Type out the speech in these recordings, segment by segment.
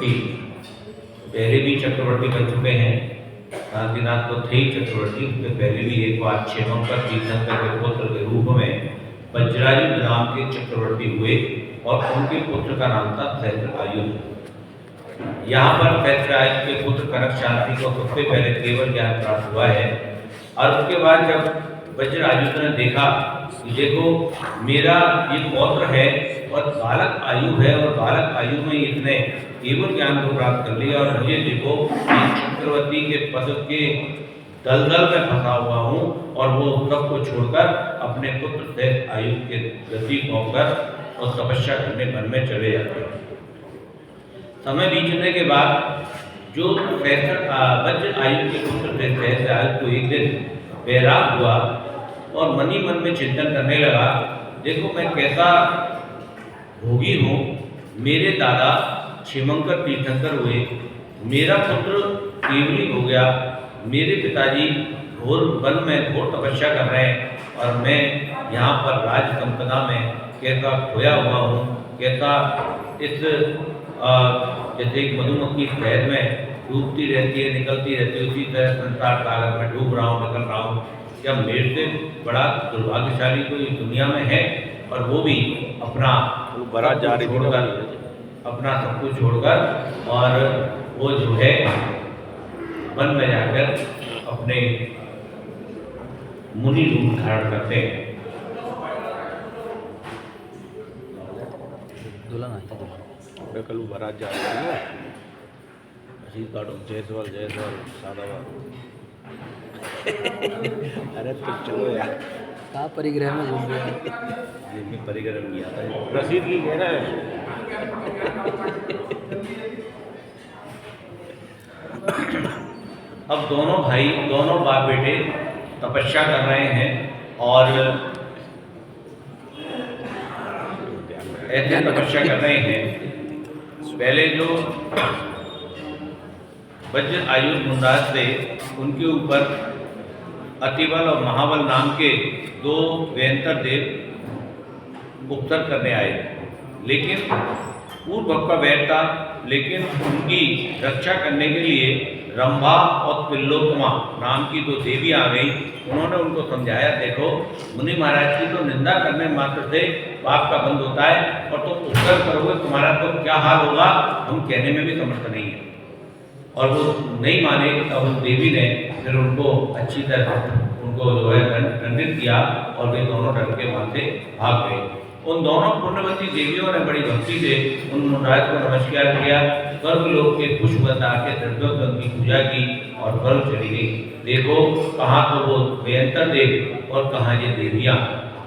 चक्रवर्ती पहले भी चक्रवर्ती बन चुके हैं। शांतिनाथ तो थे ही चक्रवर्ती, उसके पहले भी एक बार क्षेमंकर तीर्थंकर के पुत्र के रूप में वज्रायुध नाम के चक्रवर्ती हुए और उनके पुत्र का नाम था सहस्रायुध। यहाँ पर सहस्रायुध के पुत्र कनक शांति को सबसे पहले केवल ज्ञान प्राप्त हुआ है और उसके बाद जब वज्रायुध ने देखा कि देखो मेरा ये पौत्र है और बालक आयु है और बालक आयु में इसने केवल ज्ञान को प्राप्त कर लिया और मुझे देखो चक्रवर्ती के पद के दलदल में फंसा हुआ हूँ और वो सबको छोड़कर अपने पुत्र सहस्र आयु के गति पाकर और तपस्या करने वन में चले जाते हैं। समय बीतने के बाद जो वज्र आयु के पुत्र थे सहस्र आयु को एक दिन वैराग हुआ और मन ही मन में चिंतन करने लगा, देखो मैं कैसा भोगी हूँ, मेरे दादा क्षेमंकर तीर्थंकर हुए, मेरा पुत्र केवली हो गया, मेरे पिताजी घोर वन में घोर तपस्या कर रहे हैं और मैं यहाँ पर राज संपदा में कैसा खोया हुआ हूँ, कैसा इस जैसे एक मधुमक्खी शहद में डूबती रहती है निकलती रहती है, उसी तरह संसार सागर में डूब रहा हूँ, निकल रहा हूँ। क्या मेरे से बड़ा दुर्भाग्यशाली कोई दुनिया में है? और वो भी अपना बारात जा रही छोड़कर, अपना सब कुछ छोड़कर और वो जो है वन में जाकर अपने मुनि रूप धारण करते हैं। कल बारात जा रही है जयसवाल जयसवाल सादाबाद। अरे तो चलो यार, कहाँ परिग्रह में घूम गया? परिग्रह में गया था, रसीद की कह रहा है। अब दोनों भाई, दोनों बाप बेटे तपस्या कर रहे हैं और ऐसे तपस्या कर रहे हैं। पहले जो वज्र आयुध मुंडास थे उनके ऊपर अतिबल और महाबल नाम के दो वेंतर देव उपसर करने आए, लेकिन पूर्व भक्त का वैर था, लेकिन उनकी रक्षा करने के लिए रंभा और तिलोत्तमा नाम की दो देवी आ गई। उन्होंने उनको समझाया, देखो मुनि महाराज की तो निंदा करने मात्र से पाप का बंध होता है और तुम उपकर करोगे तुम्हारा तो क्या हाल होगा, हम कहने में भी समर्थ नहीं है। और वो नहीं माने तब उस देवी ने फिर उनको अच्छी तरह उनको जो है दंडित किया और वे दोनों डर के वहाँ से भाग गए। उन दोनों पुण्यवती देवियों ने बड़ी भक्ति से उन मुनराज को नमस्कार किया, स्वर्गलोक के पुष्प बता के दर्दों की पूजा की और स्वर्ग चली गई। देखो कहाँ तो वो वेंतर देव और कहाँ ये देवियाँ,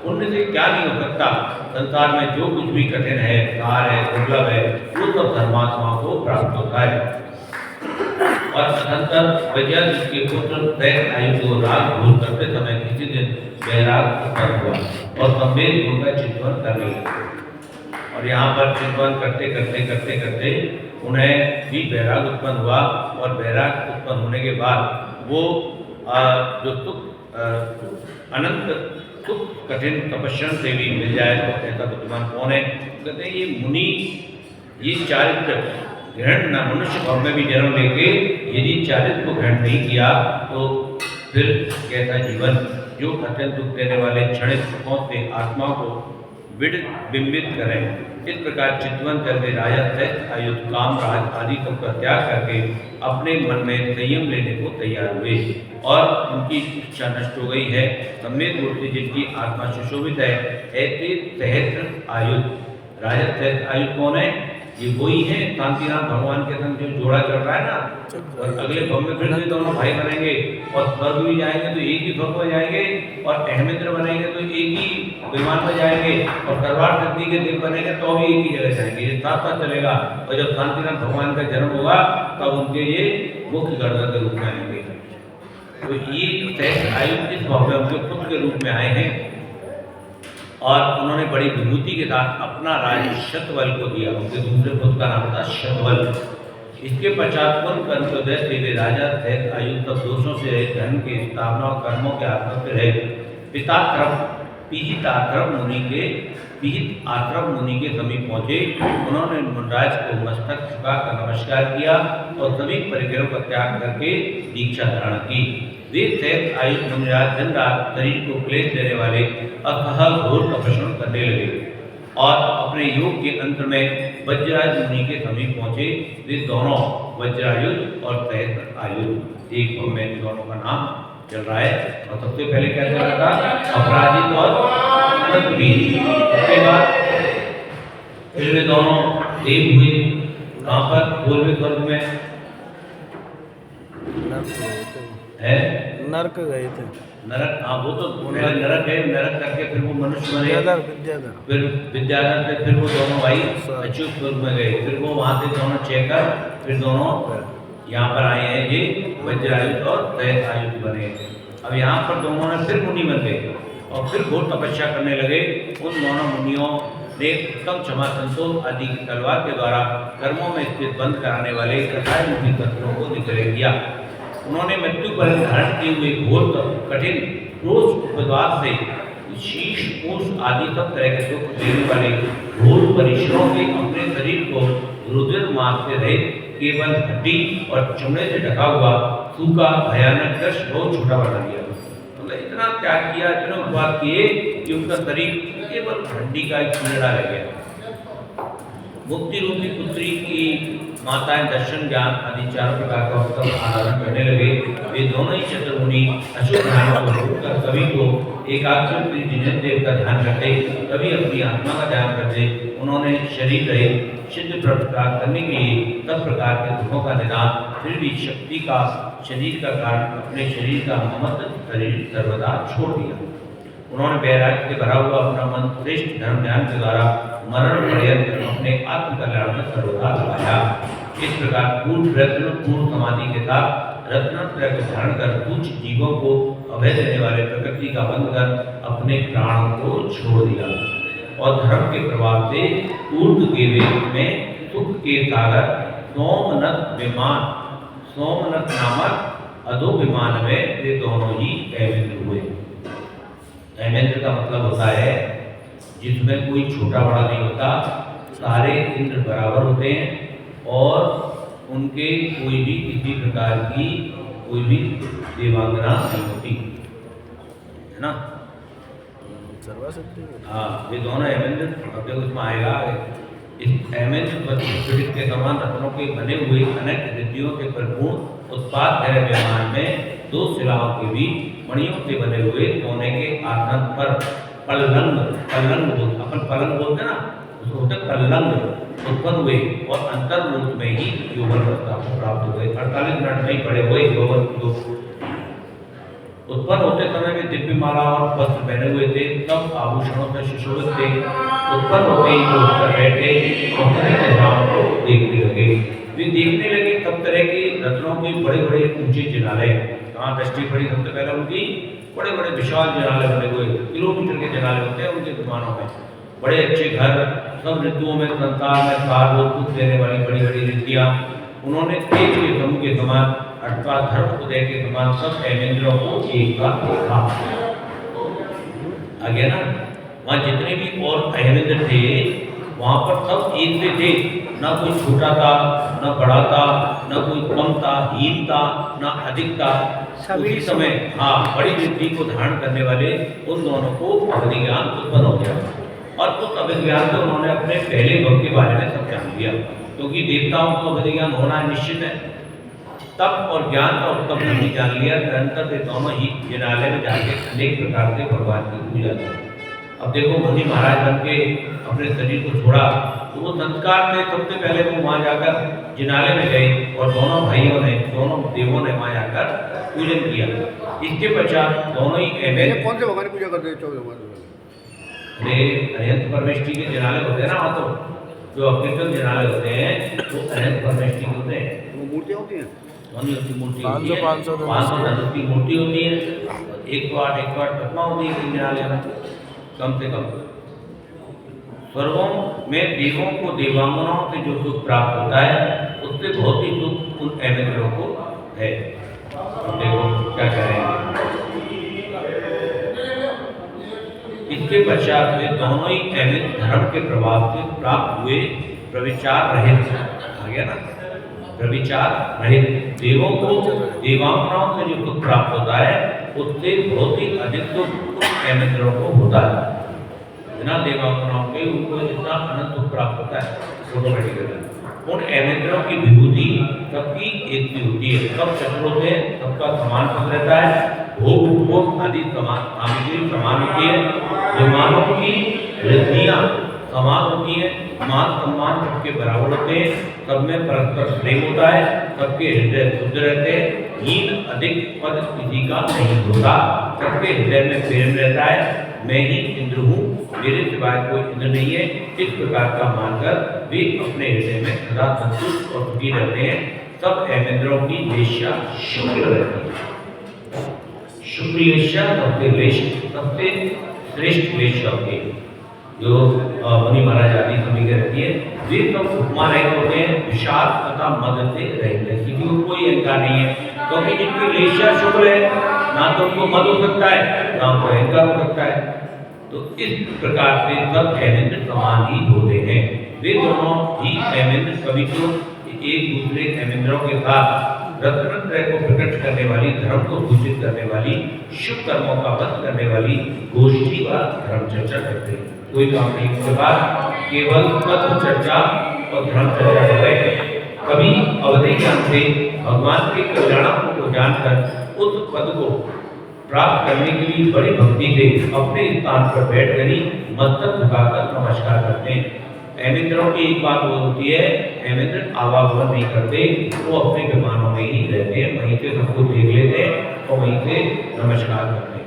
उनमें से क्या नहीं हो सकता। संसार में जो कुछ भी कठिन है, सार है, दुर्लभ है, वो सब धर्मात्माओं को प्राप्त होता है। और तदंतर वज्रायुध के पुत्र सहस्र आयु को राग भूल करते समय किसी दिन वैराग उत्पन्न हुआ और गंभीर उनका चिंतन करने लगे। और यहाँ पर चिंतन करते करते करते करते उन्हें भी वैराग उत्पन्न हुआ और वैराग उत्पन्न होने के बाद वो जो अनंत सुख कठिन तपस्या से भी मिल जाए तो ऐसा बुद्धिमान कौन है? कहते हैं ये मुनि, ये चारित्र ग्रहण न मनुष्य भाव में भी जन्म लेके यदि चारित्र को ग्रहण नहीं किया तो फिर कैसा जीवन, जो अत्यंत दुख देने वाले क्षणिक सुखों से आत्मा को बिंबित करें। इस प्रकार चितवन करके राजा सहस्र आयु काम राज आदि का त्याग करके अपने मन में संयम लेने को तैयार हुए और उनकी इच्छा नष्ट हो गई है। सम्यक रूप से जिनकी आत्मा सुशोभित है, ऐसे सहस्र आयु राजा सहस्र आयु कौन है? ये वही है शांतिनाथ भगवान के संग जो जोड़ा चल रहा है ना। और अगले भव में फिर से दोनों भाई बनेंगे और स्वर्ग भी जाएंगे तो एक ही स्वर्ग में जाएंगे और अहमिंद्र बनेंगे तो एक ही विमान में जाएंगे और तलवार शक्ति के देव बनेंगे तो भी एक ही जगह जाएंगे। ये साथ साथ चलेगा और जब शांतिनाथ भगवान का जन्म होगा तब उनके ये मुख्य गर्दा के रूप में आएंगे। तो ये सहस्र आयु इस भव में उनके पुत्र के रूप में आए हैं और उन्होंने बड़ी विभूति के साथ अपना राज्य शतवल को दिया। उनके दूसरे पुत्र का नाम था शतवल। इसके पश्चात पूर्ण कर्मोदय से वे राजा सहस्र आयु तब दोषों से रहित धर्म की स्थापना और कर्मों के आत्मा से रहित पिता तरफ पीहित आश्रम मुनि के समीप पहुंचे। उन्होंने मुनराज को मस्तक झुकाकर नमस्कार किया और सभी परिकरों का त्याग करके दीक्षा धारण की। वे सैत आयु मुनिराज दिन रात शरीर को क्लेश देने वाले अथाह घोर तपस्या करने लगे और अपने योग के अंत में वज्रायुध मुनि के समीप पहुंचे। वे दोनों वज्रायुध और सैत आयुध एक में दोनों का नाम चल रहा है। और सबसे पहले क्या चल रहा था? अपराजित और अनंतवीर। उसके बाद फिर वे दोनों देव हुए। कहाँ पर? 16वें स्वर्ग में है, नरक गए थे। नरक। हाँ, वो तो नरक है। नरक करके फिर वो मनुष्य बने, फिर विद्याधर से फिर वो दोनों भाई अच्युत स्वर्ग में गए। फिर वो वहाँ से दोनों चेकर फिर दोनों यहाँ पर आए हैं। ये वज्रायुध और सैत आयुध बने। अब यहाँ पर दोनों ने फिर मुनि बन गए और फिर घोर तपस्या करने लगे। उन दोनों मुनियों ने उत्तम क्षमा संतोष आदि की तलवार के द्वारा कर्मों में स्थित बंद कराने वाले कसाय मुनि शत्रुओं को निग्रह किया। उन्होंने मृत्यु पर धारण किए हुए घोर कठिन क्रोध उपद्वार से शीश कोष आदि सब तरह के दुख देने वाले घोर परिश्रमों के अपने शरीर को रुधिर मार्ग से रहित केवल हड्डी और चमड़े से ढका हुआ सूखा भयानक कष्ट बहुत छोटा बना दिया। मतलब इतना त्याग किया, इतना उपवास किए कि उनका शरीर केवल हड्डी का एक कीड़ा रह गया। मुक्ति रूपी पुत्री की माताएं दर्शन ज्ञान आदि चार प्रकार का उत्तम आराधन करने लगे। वे दोनों ही चतुर्मुनि अशुभ ध्यान को छोड़कर सभी को एकाग्र जिनेन्द्रिय का ध्यान करते, कभी अपनी आत्मा का ध्यान करते। उन्होंने शरीर रहित सिद्ध प्राप्त करने के लिए सब प्रकार के दुखों का निदान, फिर भी शक्ति का शरीर का कारण अपने शरीर का ममत्व शरीर सर्वदा छोड़ दिया। उन्होंने वैराग्य से भरा हुआ अपना मन श्रेष्ठ धर्म ध्यान के द्वारा मरण पर्यंत अपने आत्म कल्याण में सर्वदा लगाया। इस प्रकार पूर्ण समाधि के साथ रत्नत्रय को धारण कर कुछ जीवों को अभय देने वाले प्रकृति का बंध कर अपने प्राणों को छोड़ दिया और धर्म के प्रभाव से ऊर्ध्व के वेग में सुख के सागर सोमनथ नामक अधो विमान में वे दोनों ही ऐमेंद्र हुए। ऐमेंद्र का मतलब होता है जिसमें कोई छोटा बड़ा नहीं होता, सारे इंद्र बराबर होते हैं और उनके कोई भी किसी प्रकार की कोई भी देवांगना नहीं होती, है ना। हाँ, ये दोनों ऐमेंद्र अब उसमें आएगा। इस ऐमेंद्र के समान रत्नों के बने हुए अनेक सिद्धियों से परिपूर्ण उत्पाद ग्रह विमान में दो शिलाओं के भी मणियों से बने हुए सोने के आसन पर पल्लंग अपन पलंग बोलते ना, उसको होते पल्लंग उत्पन्न हुए और अंतर्मूर्त में ही यौवन अवस्था को प्राप्त हुए। 48 मिनट में ही पड़े हुए यौवन उत्पन्न होते समय वे दिव्य माला और वस्त्र पहने हुए थे, सब आभूषणों से सुशोभित थे। उत्पन्न होते ही जो उत्तर बैठे को देखने लगे। वे देखने लगे सब तरह के रत्नों के बड़े बड़े ऊंचे जिनालय। कहाँ दृष्टि पड़ी सबसे पहले उनकी? बड़े बड़े विशाल जिनालय बने हुए, किलोमीटर के जिनालय होते हैं उनके विमानों में। बड़े अच्छे घर, सब ऋतुओं में संसार में सार और सुख देने वाली बड़ी बड़ी रिद्धियाँ। उन्होंने तेज के समूह के समान अथवा धर्म उदय के समान सब ऐमेंद्रों को एक बार देखा। आ गया ना। वहाँ जितने भी और ऐमेंद्र थे वहाँ पर सब एक से थे, ना कोई छोटा था, ना बड़ा था, ना कोई कम था, हीन था, ना अधिक था। उसी समय हाँ, बड़ी वृद्धि को धारण करने वाले उन दोनों को अवधि ज्ञान उत्पन्न हो गया और उस अवधि ज्ञान से उन्होंने अपने पहले भव के बारे में सब जान लिया, क्योंकि देवताओं को अवधि ज्ञान होना निश्चित है। तप और ज्ञान का उत्तम नहीं जान लिया, निरंतर वे दोनों ही जिनालय में जाके अनेक प्रकार से भगवान की पूजा की। अब देखो मुनि महाराज बन के अपने शरीर को छोड़ा तो वो संस्कार में सबसे पहले वो वहाँ जाकर जिनालय में गए और दोनों भाइयों ने, दोनों देवों ने वहाँ जाकर पूजन किया। इसके पश्चात दोनों ही कौन से भगवान की पूजा करते हैं? 24 भगवान। अनंत परमेष्टि के जिनालय होते हैं ना, वहाँ तो जो अकीर्तन जिनालय होते हैं वो अनंत परमेष्टि के होते हैं। वो मूर्तियाँ होती हैं, मूर्ति होती है, 500 धनुष की मूर्ति होती है, 108 प्रतिमा होती है जिनालय में कम से कम। स्वर्गों में देवों को देवांगनाओं से जो सुख प्राप्त होता है उससे बहुत ही सुख उन ऐमेंद्रों को है। देखो क्या करेंगे। इस इसके पश्चात वे दोनों ही एवं धर्म के प्रभाव से प्राप्त हुए प्रविचार रहित, आ गया ना, प्रविचार रहित देवों को देवांगनाओं से जो सुख प्राप्त होता है उससे बहुत ही अधिक सुख एवं को होता है। बिना देवांगनाओं के उनको इतना अनंत सुख प्राप्त होता है ऑटोमेटिकली। उन एवेंद्रों की विभूति सबकी एक सी होती है, सब चक्रों से सबका समान पद रहता है, भोग उपभोग आदि समान सामग्री समान होती है, विमानों की वृद्धियाँ समान होती है, मान सम्मान सबके बराबर होते हैं, सब में परस्पर प्रेम होता है, सबके हृदय शुद्ध रहते हैं, हीन अधिक पद किसी का नहीं होता, सबके हृदय में प्रेम रहता है, मैं ही इंद्र हूँ, मेरे सिवाय कोई इंद्र नहीं है, इस प्रकार का मानकर वे अपने हृदय में सदा संतुष्ट और सुखी रहते हैं। सब एवेंद्रों की वेश्या शुक्ल रहती है, शुक्ल वेश्या सबसे श्रेष्ठ वेश्या होती है, जो मुनि महाराज आदि सभी के रहती है। वे सब उपमा रहित होते हैं, विषाद तथा मद से रहित है, किसी को कोई अहंकार नहीं है, क्योंकि जिनकी वेश्या शुक्ल है ना तो उनको मद हो सकता है ना उनको अहंकार हो सकता है। तो इस प्रकार से सब एवेंद्र समान ही होते हैं। वे दोनों ही एवेंद्र कभी तो एक दूसरे एवेंद्रों के साथ रत्नत्रय को प्रकट करने वाली, धर्म को सूचित करने वाली, शुभ कर्मों का वध करने वाली गोष्ठी व धर्म चर्चा करते हैं। कोई काम नहीं, उसके बाद केवल तत्व चर्चा और धर्म चर्चा कर रहे हैं। कभी अवधि ज्ञान से भगवान के कल्याण को जानकर उस पद को प्राप्त करने के लिए बड़ी भक्ति से अपने स्थान पर बैठ कर ही मस्तक झुकाकर नमस्कार करते हैं। एवेंद्रों की एक बात वो होती है, एवेंद्र आवागमन नहीं करते, वो अपने विमानों में ही रहते हैं, वहीं से सबको देख लेते हैं और वहीं से नमस्कार करते हैं।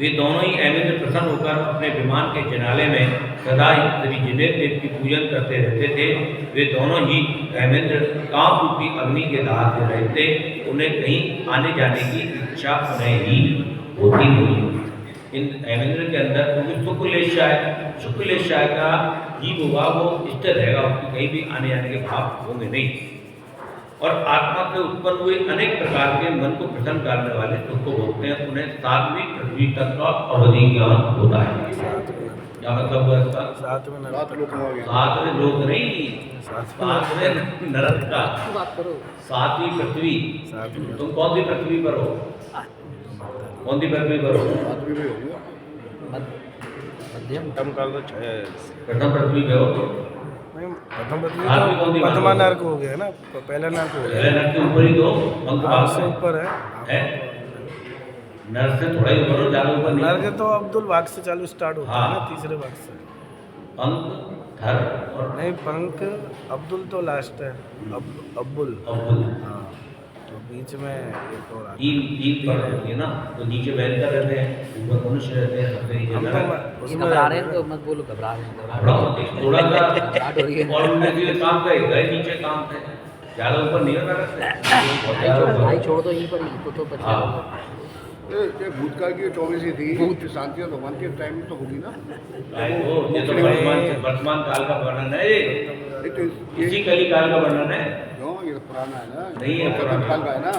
वे दोनों ही एवेंद्र प्रसन्न होकर अपने विमान के जनाले में सदा श्री जिनेन्द्र देव की पूजन करते रहते थे। वे दोनों ही एवेंद्र काम रूपी अग्नि के दाह से रहते, उन्हें कहीं आने जाने की इच्छा उन्हें ही होती नहीं। इन एवेंद्र के अंदर क्योंकि शुक्लेशाय का जीव होगा वो स्थिर रहेगा, उसकी कहीं भी आने जाने के भाव होंगे नहीं। और आत्मा से उत्पन्न हुए अनेक प्रकार के मन को प्रसन्न करने वाले सुख को भोगते हैं, उन्हें सात्विक पृथ्वी तक का अवधि ज्ञान होता है। क्या मतलब हुआ इसका? सातवें लोक नहीं, सातवें नरक का, सातवीं पृथ्वी। तुम कौन सी पृथ्वी पर हो? कौन सी पृथ्वी पर हो? प्रथम काल तो प्रथम पृथ्वी पे हो तो प्रथम पृथ्वी प्रथमा नरक हो गया ना, पहला नरक हो गया। पहले नरक के ऊपर ही तो पंख से ऊपर है, नरक से थोड़ा ही ऊपर हो, ज्यादा ऊपर नहीं। नरक तो अब्दुल बाग से चालू स्टार्ट होता है ना, तीसरे बाग से। पंख धर और नहीं, पंख अब्दुल तो लास्ट है, अब्बुल। हाँ, तो बीच में एक और तीन पर रहती है ना, तो नीचे बैठकर रहते हैं, ऊपर मनुष्य रहते हैं, सबसे नीचे नरक। घबरा रहे हैं तो मत बोलो, घबरा रहे हैं, थोड़ा सा घबराहट हो रही है। और उनके लिए काम का गए नीचे काम है, ज्यादा ऊपर नहीं होना रहता भाई छोड़ दो यहीं पर ही तो बचा। हाँ, ये भूतकाल की 24 थी, शांति और भगवान के टाइम में तो होगी ना। ये तो वर्तमान काल का वर्णन है, ये इसी कली काल का वर्णन है। क्यों? ये तो पुराना है ना, नहीं है, चतुर्थ काल का है ना।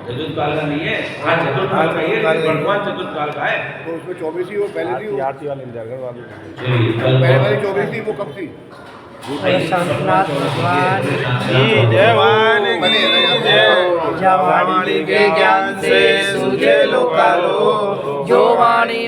चतुर्थ काल का नहीं है, हाँ चतुर्थ काल का है, वर्तमान चतुर्थ काल का है। तो उसमें 24 ही वो पहले थी, वो आरती वाले इंतजार वाली। चलिए पहले वाली 24 थी, वो कब थी? शंकरनाथ भगवान की जय, वाणी के ज्ञान से सूझे लोकालो, जो वाणी